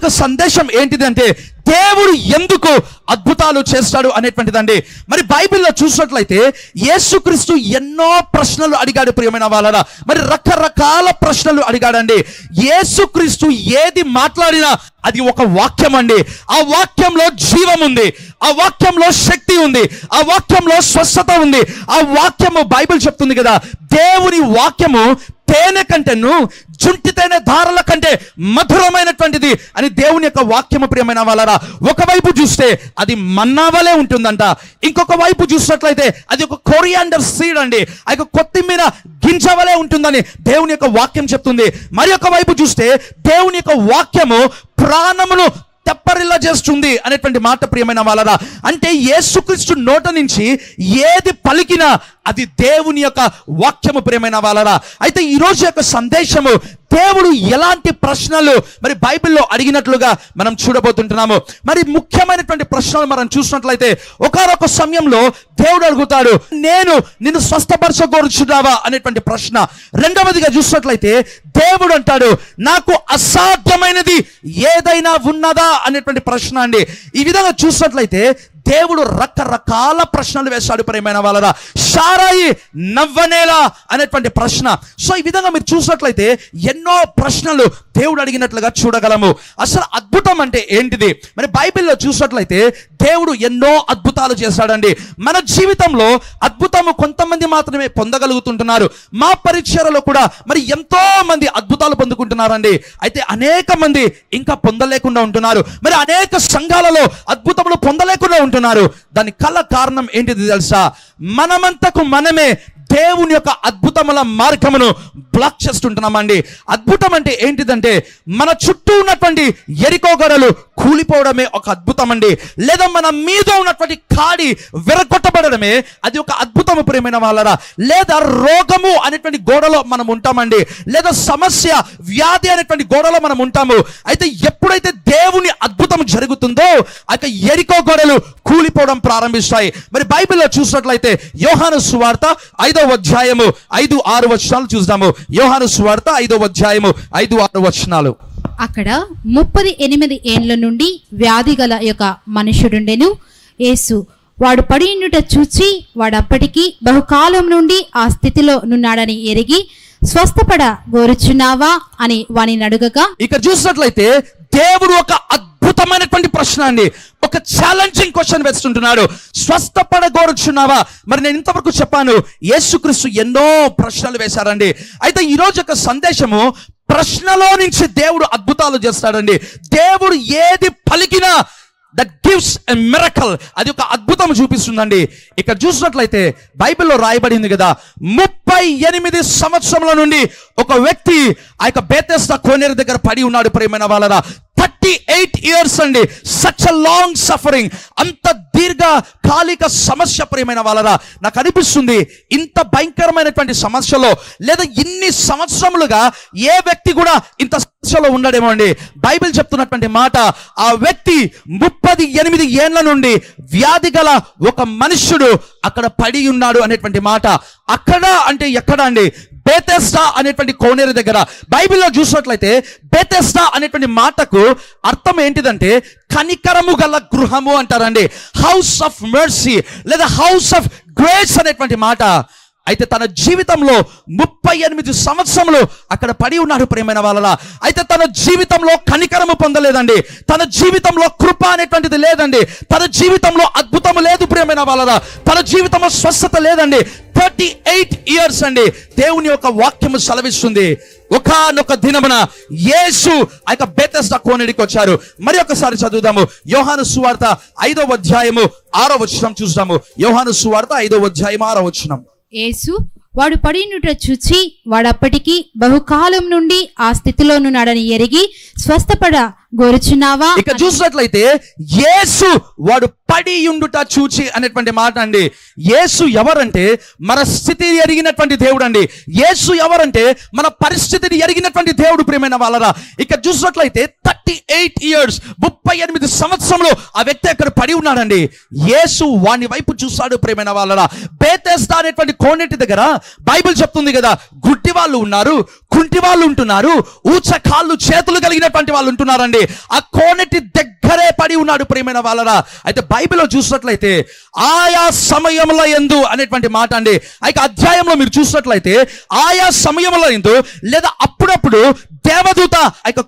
యొక్క సందేశం ఏంటిది అంటే దేవుడు ఎందుకు అద్భుతాలు చేస్తాడు అనేటువంటిదండి. మరి బైబిల్లో చూసినట్లయితే యేసుక్రీస్తు ఎన్నో ప్రశ్నలు అడిగాడు ప్రియమైన వాళ్ళరా. మరి రకరకాల ప్రశ్నలు అడిగాడండి. యేసుక్రీస్తు ఏది మాట్లాడినా అది ఒక వాక్యం అండి. ఆ వాక్యంలో జీవం ఉంది, ఆ వాక్యంలో శక్తి ఉంది, ఆ వాక్యంలో స్వస్థత ఉంది. ఆ వాక్యము బైబిల్ చెప్తుంది కదా, దేవుని వాక్యము తేనె కంటేను జుంటి తేనె ధారల కంటే మధురమైనటువంటిది అని దేవుని యొక్క వాక్యము ప్రియమైన వాళ్ళరా. ఒకవైపు చూస్తే అది మన్నా వలె ఉంటుందంట, ఇంకొక వైపు చూసినట్లయితే అది ఒక కొరియాండర్ సీడ్ అండి, ఆ యొక్క కొత్తిమీర గింజ వలె ఉంటుందని దేవుని యొక్క వాక్యం చెప్తుంది. మరి ఒక వైపు చూస్తే దేవుని యొక్క వాక్యము ప్రాణమును తెప్పరిల్లా చేస్తుంది అనేటువంటి మాట ప్రియమైన వాళ్ళరా. అంటే యేసుక్రీస్తు నోట నుంచి ఏది పలికినా అది దేవుని యొక్క వాక్యము ప్రియమైన వాళ్ళరా. అయితే ఈరోజు యొక్క సందేశము దేవుడు ఎలాంటి ప్రశ్నలు మరి బైబిల్లో అడిగినట్లుగా మనం చూడబోతుంటున్నాము. మరి ముఖ్యమైనటువంటి ప్రశ్నలు మనం చూసినట్లయితే ఒకానొక సమయంలో దేవుడు అడుగుతాడు, నేను నిన్ను స్వస్థపరచగోరుచున్నావా అనేటువంటి ప్రశ్న. రెండవదిగా చూసినట్లయితే దేవుడు అంటాడు, నాకు అసాధ్యమైనది ఏదైనా ఉన్నదా అనేటువంటి ప్రశ్న అండి. ఈ విధంగా చూసినట్లయితే దేవుడు రకరకాల ప్రశ్నలు వేశాడు ప్రియమైన వాళ్ళరా. షారాయి నవ్వనేలా అనేటువంటి ప్రశ్న. సో ఈ విధంగా మీరు చూసినట్లయితే ఎన్నో ప్రశ్నలు దేవుడు అడిగినట్లుగా చూడగలము. అసలు అద్భుతం అంటే ఏంటిది? మరి బైబిల్లో చూసినట్లయితే దేవుడు ఎన్నో అద్భుతాలు చేశాడండి. మన జీవితంలో అద్భుతము కొంతమంది మాత్రమే పొందగలుగుతుంటున్నారు. మా పరిచర్యలో కూడా మరి ఎంతో మంది అద్భుతాలు పొందుకుంటున్నారండి. అయితే అనేక మంది ఇంకా పొందలేకుండా ఉంటున్నారు. మరి అనేక సంఘాలలో అద్భుతములు పొందలేకుండా ఉంటున్నారు. దానికి కల కారణం ఏంటిది తెలుసా? మనమంతకు మనమే దేవుని యొక్క అద్భుతముల మార్గమును బ్లాక్ చేస్తుంటున్నామండి. అద్భుతం అంటే ఏంటిదంటే మన చుట్టూ ఉన్నటువంటి ఎరికో గోడలు కూలిపోవడమే ఒక అద్భుతం అండి. లేదా మన మీద ఉన్నటువంటి కాడి విరగొట్టబడమే అది ఒక అద్భుతము ప్రియమైన వాళ్ళరా. లేదా రోగము అనేటువంటి గోడలో మనం ఉంటామండి, లేదా సమస్య వ్యాధి అనేటువంటి గోడలో మనం ఉంటాము. అయితే ఎప్పుడైతే దేవుని అద్భుతం జరుగుతుందో ఆ ఎరికో గోడలు కూలిపోవడం ప్రారంభిస్తాయి. మరి బైబిల్లో చూసినట్లయితే యోహాను సువార్త 5వ అధ్యాయము 5-6 వచనాలు చూద్దాము. యోహాను సువార్త 5వ అధ్యాయము 5-6 వచనాలు. అక్కడ 38 ఏండ్ల నుండి వ్యాధి గల యొక్క మనుషుడుండెను. యేసు వాడు పడియుండుట చూచి వాడప్పటికి బహుకాలం నుండి ఆ స్థితిలో నున్నాడని ఎరిగి స్వస్థపడ గోరుచున్నావా అని వానిని అడుగగా, ఇక్కడ చూసినట్లయితే దేవుడు ఒక అద్భుతమైనటువంటి ప్రశ్న అండి, ఒక ఛాలెంజింగ్ క్వశ్చన్ వేస్తుంటున్నాడు. స్వస్థపడగోరుచున్నావా? మరి నేను ఇంతవరకు చెప్పాను, యేసుక్రీస్తు ఎన్నో ప్రశ్నలు వేశారండి. అయితే ఈ రోజు యొక్క సందేశము ప్రశ్నలో నుంచి దేవుడు అద్భుతాలు చేస్తాడండి. దేవుడు ఏది పలికినా దట్ గివ్స్ ఎ మిరకల్, అది ఒక అద్భుతం చూపిస్తుందండి. ఇక్కడ చూసినట్లయితే బైబిల్లో రాయబడింది కదా, 38 సంవత్సరముల నుండి ఒక వ్యక్తి ఆ యొక్క బెతెస్దా కోనేరు దగ్గర పడి ఉన్నాడు ప్రియమైన వాళ్ళరా. 38 years అండి, సచ్ అ లాంగ్ సఫరింగ్, అంత దీర్ఘకాలిక సమస్య ప్రియమైన వాళ్ళరా. నాకు అనిపిస్తుంది ఇంత భయంకరమైనటువంటి సమస్యలో లేదా ఇన్ని సంవత్సరములుగా ఏ వ్యక్తి కూడా ఇంత సమస్యలో ఉండడేమో అండి. బైబిల్ చెప్తున్నటువంటి మాట, ఆ వ్యక్తి 38 ఏండ్ల నుండి వ్యాధి గల ఒక మనుష్యుడు అక్కడ పడి ఉన్నాడు అనేటువంటి మాట. అక్కడ అంటే ఎక్కడ అండి? బెతెస్దా అనేటువంటి కోనేరు దగ్గర. బైబిల్లో చూసినట్లయితే బెతెస్దా అనేటువంటి మాటకు అర్థం ఏంటిదంటే కనికరము గల గృహము అంటారండి. హౌస్ ఆఫ్ మెర్సీ లేదా హౌస్ ఆఫ్ గ్రేస్ అనేటువంటి మాట. అయితే తన జీవితంలో 38 సంవత్సరములు అక్కడ పడి ఉన్నాడు ప్రియమైన వాళ్ళ. అయితే తన జీవితంలో కనికరము పొందలేదండి, తన జీవితంలో కృప అనేటువంటిది లేదండి, తన జీవితంలో అద్భుతము లేదు ప్రియమైన వాళ్ళ, తన జీవితంలో స్వస్థత లేదండి. 38 years అండి. దేవుని యొక్క వాక్యము సెలవిస్తుంది, ఒకానొక దినమున యేసు ఆ యొక్క బెతెస్దా కోనేరుకి వచ్చారు. మరి ఒకసారి చదువుదాము. యోహాను సువార్త 5వ అధ్యాయము 6వ వచనం చూద్దాము. యోహాను సువార్త 5వ అధ్యాయం 6వ వచనం. యేసు వాడు పడియుండుట చూచి వాడప్పటికి బహుకాలం నుండి ఆ స్థితిలో నున్నాడని ఎరిగి స్వస్థపడ గోరుచున్నావా? ఇక్కడ చూసినట్లయితే యేసు వాడు పడి ఉండుట చూచి అనేటువంటి మాట అండి. యేసు ఎవరంటే మన స్థితిని ఎరిగినటువంటి దేవుడు అండి. యేసు ఎవరంటే మన పరిస్థితిని ఎరిగినటువంటి దేవుడు ప్రియమైన వాళ్ళరా. ఇక్కడ చూసినట్లయితే 38 years 38 సంవత్సరంలో ఆ వ్యక్తి అక్కడ పడి ఉన్నాడండి. యేసు వాని వైపు చూస్తాడు ప్రియమైన వాళ్ళరా. బెతెస్దా అనేటువంటి కోనేటి దగ్గర బైబిల్ చెప్తుంది కదా, గుడ్డి వాళ్ళు ఉన్నారు, కుంటి వాళ్ళు ఉంటున్నారు, ఊచ కాళ్ళు చేతులు కలిగినటువంటి వాళ్ళు ఉంటున్నారండి. ఆ కోనేటి దగ్గరే పడి ఉన్నాడు ప్రియమైన వాళ్ళరా. అయితే బైబిల్లో చూసినట్లయితే ఆయా సమయంలో యందు అనేటువంటి మాట అండి. అయితే అధ్యాయంలో మీరు చూసినట్లయితే ఆయా సమయంలో యందు లేదా అప్పుడప్పుడు దేవదూత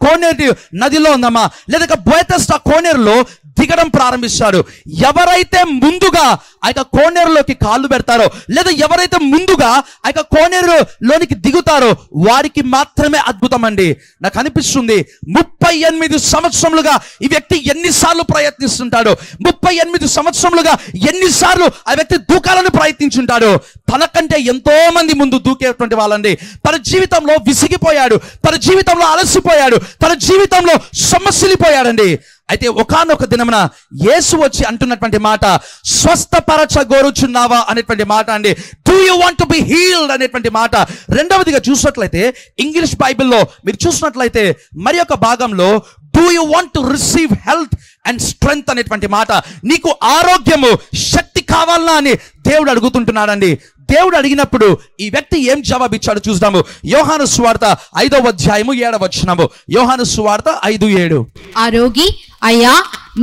కోనేటి నదిలో ఉందమ్మా లేదా బెతెస్దా కోనేరులో దిగడం ప్రారంభిస్తాడు. ఎవరైతే ముందుగా కోనేరులోకి కాళ్ళు పెడతారో లేదా ఎవరైతే ముందుగా కోనేరులోనికి దిగుతారో వారికి మాత్రమే అద్భుతం అండి. నాకు అనిపిస్తుంది 38 సంవత్సరములుగా ఈ వ్యక్తి ఎన్నిసార్లు ప్రయత్నిస్తుంటాడో, 38 సంవత్సరములుగా ఎన్నిసార్లు ఆ వ్యక్తి దూకాలని ప్రయత్నించుంటాడు. తనకంటే ఎంతో మంది ముందు దూకేటువంటి వాళ్ళండి. తన జీవితంలో విసిగిపోయాడు, తన జీవితంలో అలసిపోయాడు, తన జీవితంలో సొమ్మసిల్లిపోయాడండి. అయితే ఒకానొక దినమున యేసు వచ్చి అంటున్నటువంటి మాట స్వస్థపరచగోరుచున్నావా అనేటువంటి మాట అండి. Do you want to be healed అనేటువంటి మాట. రెండవదిగా చూసినట్లయితే ఇంగ్లీష్ బైబిల్లో మీరు చూసినట్లయితే మరి ఒక భాగంలో do you want to receive health and strength అనేటువంటి మాట. నీకు ఆరోగ్యము శక్తి కావాలా అని దేవుడు అడుగుతుంటున్నాడండి. దేవుడు అడిగినప్పుడు ఈ వ్యక్తి ఏం జవాబు ఇచ్చాడు చూద్దాము. యోహాను సువార్త 5వ అధ్యాయము 7వ వచనము. యోహాను సువార్త 5:7. ఆ రోగి, అయ్యా,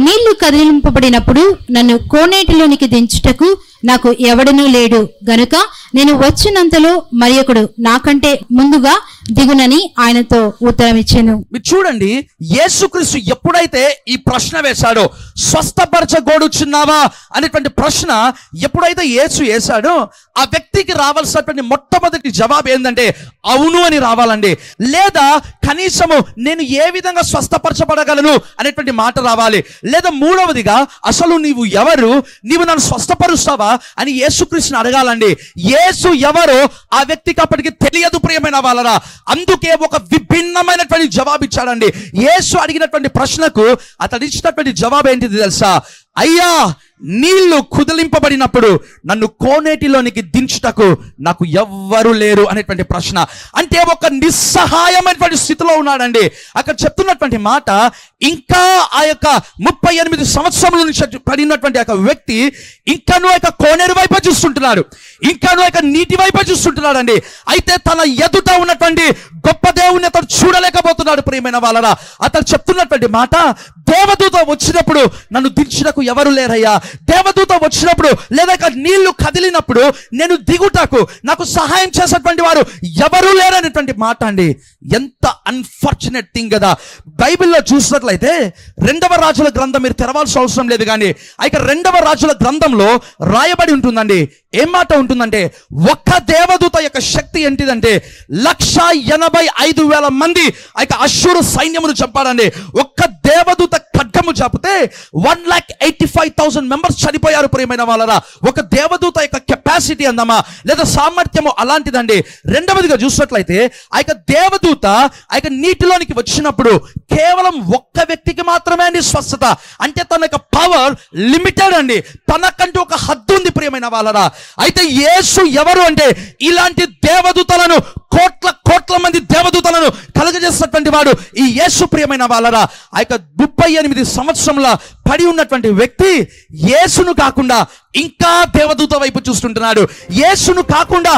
నీళ్లు కదిలింపబడినప్పుడు నన్ను కోనేటిలోనికి దించుటకు నాకు ఎవడనూ లేడు గనుక నేను వచ్చినంతలో మరి ఒకడు నాకంటే ముందుగా దిగునని ఆయనతో ఉత్తరం ఇచ్చాను. మీరు చూడండి, యేసుక్రీస్తు ఎప్పుడైతే ఈ ప్రశ్న వేశాడో స్వస్థపరచగోరుచున్నావా అనేటువంటి ప్రశ్న ఎప్పుడైతే యేసు వేశాడో ఆ వ్యక్తికి రావాల్సినటువంటి మొట్టమొదటి జవాబు ఏంటంటే అవును అని రావాలండి. లేదా కనీసము నేను ఏ విధంగా స్వస్థపరచబడగలను అనేటువంటి మాట రావాలి. లేదా మూడవదిగా అసలు నీవు ఎవరు, నీవు నన్ను స్వస్థపరుస్తావా అని యేసుక్రీస్తుని అడగాలండి. యేసు ఎవరో ఆ వ్యక్తికి అప్పటికి తెలియదు ప్రియమైన వాళ్ళరా. అందుకే ఒక విభిన్నమైనటువంటి జవాబు ఇచ్చాడండి. యేసు అడిగినటువంటి ప్రశ్నకు అతడు ఇచ్చినటువంటి జవాబు ఏంటిది తెలుసా? అయ్యా, నీళ్లు కుదిలింపబడినప్పుడు నన్ను కోనేటిలోనికి దించుటకు నాకు ఎవ్వరు లేరు అనేటువంటి ప్రశ్న. అంటే ఒక నిస్సహాయమైనటువంటి స్థితిలో ఉన్నాడండి. అక్కడ చెప్తున్నటువంటి మాట, ఇంకా ఆ యొక్క 38 సంవత్సరముల నుంచి పడినటువంటి ఆ వ్యక్తి ఇంకాను ఆ కోనేరు వైపు చూస్తుంటున్నాడు, ఇంకాను ఆ నీటి వైపు చూస్తుంటున్నాడు అండి. అయితే తన ఎదుట ఉన్నటువంటి గొప్ప దేవుని అతడు చూడలేకపోతున్నాడు ప్రియమైన వాళ్ళరా. అతడు చెప్తున్నటువంటి మాట, దేవదూత వచ్చినప్పుడు నన్ను దించుటకు ఎవరు లేరయ్యా. దేవదూత వచ్చినప్పుడు లేదా నీళ్లు కదిలినప్పుడు నేను దిగుటకు నాకు సహాయం చేసేటువంటి వారు ఎవరు లేరనేటువంటి మాట అండి. ఎంత అన్ఫార్చునేట్ థింగ్ కదా. బైబిల్లో చూసినట్లయితే 2వ రాజుల గ్రంథం మీరు తెరవాల్సిన అవసరం లేదు, కానీ ఇక 2వ రాజుల గ్రంథంలో రాయబడి ఉంటుందండి. ఏం మాట ఉంటుందంటే ఒక్క దేవదూత యొక్క శక్తి ఏంటిదంటే 185,000 మంది అశ్షూరు సైన్యమును చంపాడండి. ఒక్క దేవదూత ఖడ్గము చాపితే 1,85,000 మెంబర్స్ చనిపోయారు ప్రియమైన వాళ్ళరా. ఒక దేవదూత యొక్క కెపాసిటీ అందమా లేదా సామర్థ్యము అలాంటిదండి. రెండవదిగా చూసినట్లయితే దేవదూత నీటిలోనికి వచ్చినప్పుడు కేవలం ఒక్క వ్యక్తికి మాత్రమే అండి స్వస్థత. అంటే తన యొక్క పవర్ లిమిటెడ్ అండి, తనకంటూ ఒక హద్దు ఉంది ప్రియమైన వాళ్ళరా. అయితే యేసు ఎవరు అంటే ఇలాంటి దేవదూతలను కోట్ల మంది దేవదూతలను కలుగజేసినటువంటి వాడు ఈ యేసు ప్రియమైన వాళ్ళరా. 38 సంవత్సరముల పడి ఉన్నటువంటి వ్యక్తి యేసును కాకుండా ఇంకా దేవదూత వైపు చూస్తుంటున్నాడు, యేసును కాకుండా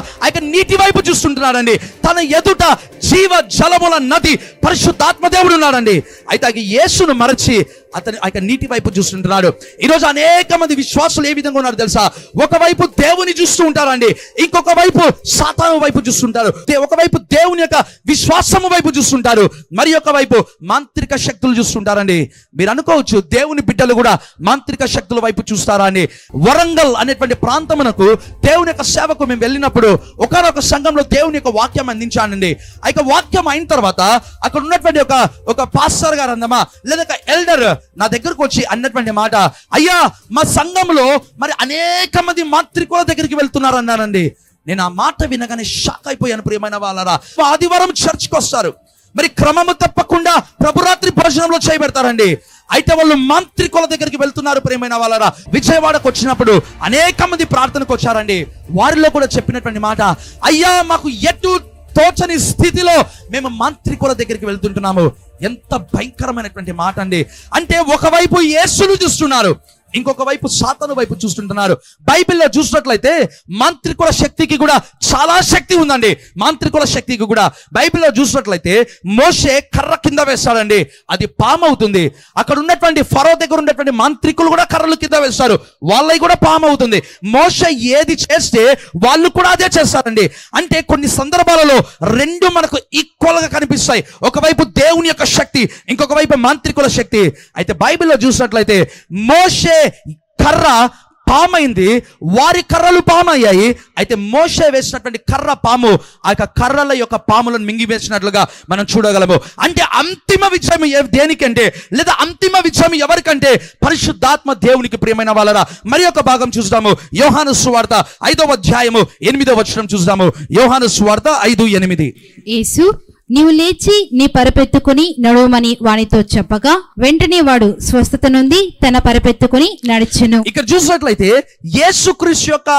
నీటి వైపు చూస్తుంటున్నాడండి. తన ఎదుట జీవ జలముల నది పరిశుద్ధాత్మదేవుడు ఉన్నాడండి. అయితే యేసును మరచి అతను నీటి వైపు చూస్తుంటున్నాడు. ఈరోజు అనేక మంది విశ్వాసులు ఏ విధంగా ఉన్నారు తెలుసా? ఒకవైపు దేవుని చూస్తూ ఉంటారండి, ఇంకొక వైపు సాతాను వైపు చూస్తుంటారు. ఒకవైపు దేవుని యొక్క విశ్వాసము వైపు చూస్తుంటారు, మరి ఒక వైపు మాంత్రిక శక్తులు చూస్తుంటారండి. మీరు అనుకోవచ్చు దేవుని బిడ్డలు కూడా మాంత్రిక శక్తుల వైపు చూస్తారా అని. వరంగల్ అనేటువంటి ప్రాంతమునకు దేవుని యొక్క సేవకు మేము వెళ్ళినప్పుడు ఒకనొక సంఘంలో దేవుని యొక్క వాక్యం అందించానండి. వాక్యం అయిన తర్వాత అక్కడ ఉన్నటువంటి ఒక పాస్టర్ గారు అందమా లేదా ఎల్డర్ నా దగ్గరకు వచ్చి అన్నటువంటి మాట, అయ్యా మా సంఘంలో మరి అనేక మంది మాంత్రికుల దగ్గరికి వెళ్తున్నారు అన్నానండి. నేను ఆ మాట వినగానే షాక్ అయిపోయాను ప్రియమైన వాళ్ళరా. ఆదివారం చర్చ్కి వస్తారు, మరి క్రమము తప్పకుండా ప్రభురాత్రి భోజనంలో చేయబెడతారండి. అయితే వాళ్ళు మాంత్రికుల దగ్గరికి వెళ్తున్నారు ప్రియమైన వాళ్ళరా. విజయవాడకు వచ్చినప్పుడు అనేక మంది ప్రార్థనకు వచ్చారండి. వారిలో కూడా చెప్పినటువంటి మాట, అయ్యా మాకు ఎటు తోచని స్థితిలో మేము మాంత్రికుల దగ్గరికి వెళ్తుంటున్నాము. ఎంత భయంకరమైనటువంటి మాట అండి. అంటే ఒకవైపు యేసును చూస్తున్నారు, ఇంకొక వైపు సాతాను వైపు చూస్తుంటున్నారు. బైబిల్లో చూసినట్లయితే మాంత్రికుల శక్తికి కూడా చాలా శక్తి ఉందండి. మాంత్రికుల శక్తికి కూడా బైబిల్లో చూసినట్లయితే మోషే కర్ర కింద వేస్తాడండి, అది పాము అవుతుంది. అక్కడ ఉన్నటువంటి ఫరో దగ్గర ఉన్నటువంటి మాంత్రికులు కూడా కర్రలు కింద వేస్తారు, వాళ్ళవి కూడా పాము అవుతుంది. మోషే ఏది చేస్తే వాళ్ళు కూడా అదే చేస్తారండి. అంటే కొన్ని సందర్భాలలో రెండు మనకు ఈక్వల్ గా కనిపిస్తాయి. ఒకవైపు దేవుని యొక్క శక్తి, ఇంకొక వైపు మాంత్రికుల శక్తి. అయితే బైబిల్లో చూసినట్లయితే మోషే కర్ర పామైంది, వారి కర్రలు పాము అయ్యాయి. అయితే మోషే వేసినటువంటి కర్ర పాము ఆ యొక్క కర్రల యొక్క పాములను మింగివేసినట్లుగా మనం చూడగలము. అంటే అంతిమ విజయం దేనికంటే, లేదా అంతిమ విజయం ఎవరికంటే పరిశుద్ధాత్మ దేవునికి ప్రియమైన వాళ్ళరా. మరి ఒక భాగం చూస్తాము, యోహాను సువార్త 5వ అధ్యాయము 8వ వచనం చూస్తాము. యోహాను సువార్త 5:8. యేసు, నీవు లేచి నీ పరపెత్తుకుని నడువమని వానితో చెప్పగా వెంటనే వాడు స్వస్థత నుండి తన పరపెత్తుకుని నడిచెను. ఇక్కడ చూసినట్లయితే యేసుక్రీస్తు యొక్క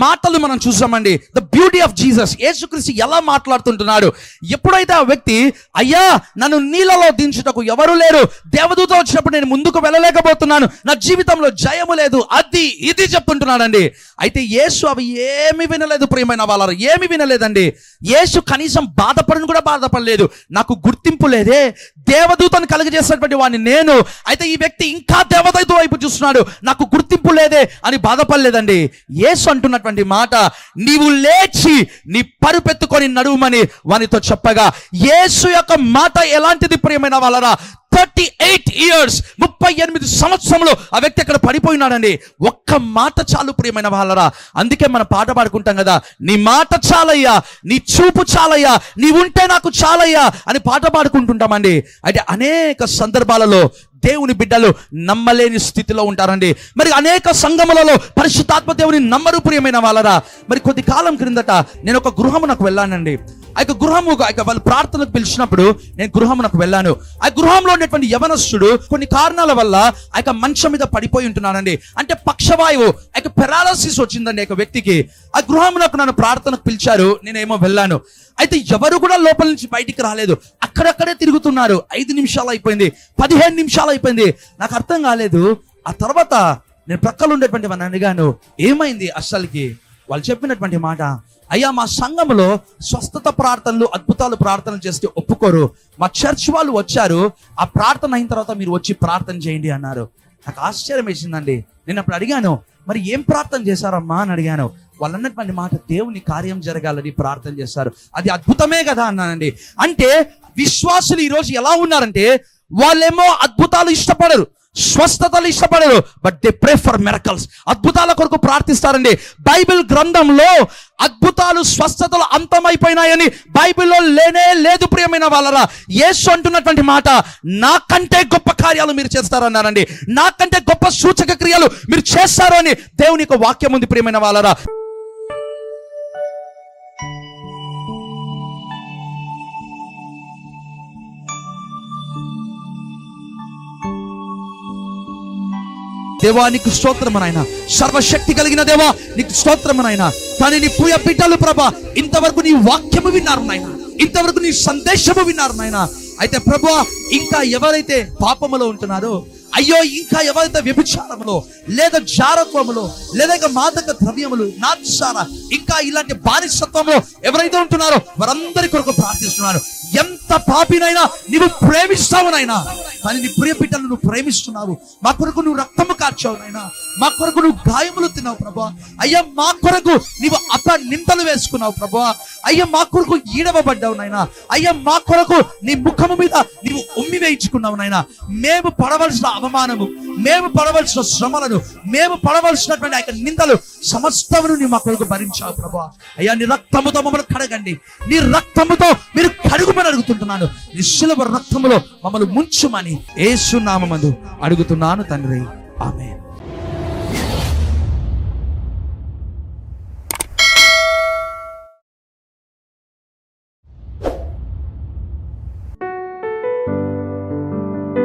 మాటలు మనం చూసామండి. The beauty of Jesus. యేసుక్రీస్తు ఎలా మాట్లాడుతుంటున్నాడు. ఎప్పుడైతే ఆ వ్యక్తి, అయ్యా నన్ను నీళ్ళలో దించుటకు ఎవరు లేరు, దేవదూత వచ్చినప్పుడు నేను ముందుకు వెళ్ళలేకపోతున్నాను, నా జీవితంలో జయము లేదు, అది ఇది చెప్తుంటున్నాడండి. అయితే యేసు అవి ఏమి వినలేదు ప్రియమైన వాళ్ళారు, ఏమి వినలేదండి. యేసు కనీసం బాధపడను కూడా బాధపడలేదు. నాకు గుర్తింపు లేదే, దేవదూతను కలుగజేసినటువంటి వాడిని నేను, అయితే ఈ వ్యక్తి ఇంకా దేవదూత వైపు చూస్తున్నాడు, నాకు గుర్తింపు లేదే అని బాధపడలేదండి. యేసు అంటున్నటువంటి మాట, నీవు లేచి నీ పరుపెత్తుకొని నడువుమని వానితో చెప్పగా, యేసు యొక్క మాట ఎలాంటిది ప్రియమైన వాళ్ళరా. 38 years 38 సంవత్సరంలో ఆ వ్యక్తి అక్కడ పడిపోయినాడండి. ఒక్క మాట చాలు ప్రియమైన వాళ్ళరా. అందుకే మనం పాట పాడుకుంటాం కదా, నీ మాట చాలయ్యా, నీ చూపు చాలయ్యా, నీ ఉంటే నాకు చాలయ్యా అని పాట పాడుకుంటుంటామండి. అయితే అనేక సందర్భాలలో దేవుని బిడ్డలు నమ్మలేని స్థితిలో ఉంటారండి. మరి అనేక సంఘములలో పరిశుద్ధాత్మ దేవుని నమ్మరు ప్రియమైన వాళ్ళరా. మరి కొద్ది కాలం క్రిందట నేను ఒక గృహమునకు వెళ్ళానండి. ఆ యొక్క గృహము వాళ్ళు ప్రార్థనకు పిలిచినప్పుడు నేను గృహమునకు వెళ్ళాను. ఆ గృహంలో ఉన్నటువంటి యవనస్తుడు కొన్ని కారణాల వల్ల ఆ యొక్క మంచం మీద పడిపోయి ఉంటున్నానండి. అంటే పక్షవాయువు, ఆ యొక్క పెరాలసిస్ వచ్చిందండి ఆ యొక్క వ్యక్తికి. ఆ గృహమునకు నన్ను ప్రార్థనకు పిలిచారు, నేనేమో వెళ్ళాను. అయితే ఎవరు కూడా లోపల నుంచి బయటికి రాలేదు, అక్కడక్కడే తిరుగుతున్నారు. 5 నిమిషాలు అయిపోయింది, 15 నిమిషాలు అయిపోయింది, నాకు అర్థం కాలేదు. ఆ తర్వాత నేను ప్రక్కలు ఉండేటువంటి వాడిని అడిగాను, ఏమైంది అసలుకి. వాళ్ళు చెప్పినటువంటి మాట, అయ్యా మా సంఘంలో స్వస్థత ప్రార్థనలు, అద్భుతాలు ప్రార్థనలు చేస్తే ఒప్పుకోరు, మా చర్చ్ వాళ్ళు వచ్చారు, ఆ ప్రార్థన అయిన తర్వాత మీరు వచ్చి ప్రార్థన చేయండి అన్నారు. నాకు ఆశ్చర్యం వేసిందండి. నేను అప్పుడు అడిగాను, మరి ఏం ప్రార్థన చేశారమ్మా అని అడిగాను. వాళ్ళు అన్నటువంటి మాట, దేవుని కార్యం జరగాలని ప్రార్థన చేస్తారు, అది అద్భుతమే కదా అన్నానండి. అంటే విశ్వాసులు ఈరోజు ఎలా ఉన్నారంటే, వాళ్ళేమో అద్భుతాలు ఇష్టపడరు, స్వస్థతలు ఇష్టపడరు, but they pray for miracles. అద్భుతాల కొరకు ప్రార్థిస్తారండి. బైబిల్ గ్రంథంలో అద్భుతాలు స్వస్థతలు అంతమైపోయినాయని బైబిల్లో లేనే లేదు ప్రియమైన వాళ్ళరా. యేసు అంటున్నటువంటి మాట, నాకంటే గొప్ప కార్యాలు మీరు చేస్తారన్నారండి, నాకంటే గొప్ప సూచక క్రియలు మీరు చేస్తారు అని దేవుని యొక్క వాక్యం ఉంది ప్రియమైన వాళ్ళరా. దేవా నీకు స్తోత్రము నాయన, సర్వశక్తి కలిగిన దేవా నీకు స్తోత్రము నాయన. కానీ నీ ప్రియ బిడ్డలు ప్రభా ఇంతవరకు నీ వాక్యము విన్నారు నాయన, ఇంతవరకు నీ సందేశము విన్నారు నాయన. అయితే ప్రభువా ఇంకా ఎవరైతే పాపములో ఉంటున్నారో, అయ్యో ఇంకా ఎవరైతే వ్యభిచారములో, లేదా జారత్వములో, లేదా మాదక ద్రవ్యములు, నాత్సార, ఇంకా ఇలాంటి బానిసత్వంలో ఎవరైతే ఉంటున్నారో వారందరి కొరకు ప్రార్థిస్తున్నారు. ఎంత పాపినైనా నీవు ప్రేమిస్తావు నాయనా, కానీ నీ ప్రియ బిడ్డలను నువ్వు ప్రేమిస్తున్నావు. మా కొరకు నువ్వు రక్తము కార్చావు నాయనా, మా కొరకు నువ్వు గాయములు తిన్నావు ప్రభా. అయ్యా మా కొరకు నీవు నిందలు వేసుకున్నావు ప్రభా. అయ్యా మా కొరకు ఈడవబడ్డావు నాయనా. అయ్యా మా కొరకు నీ ముఖము మీద నీవు ఉమ్మి వేయించుకున్నావు నాయనా. మేము పడవలసిన అవమానము, మేము పడవలసిన శ్రమలను, మేము పడవలసినటువంటి ఆ నిందలు సమస్తమును నీ మా కొరకు భరించావు ప్రభా. అయ్యా నీ రక్తముతో మమ్మల్ని కడగండి, నీ రక్తముతో మీరు కడుగుమని అడుగుతుంటున్నాను. నీ శిలువ రక్తములో మమ్మల్ని ముంచుమని యేసు నామమందు అడుగుతున్నాను తండ్రి, ఆమేన్.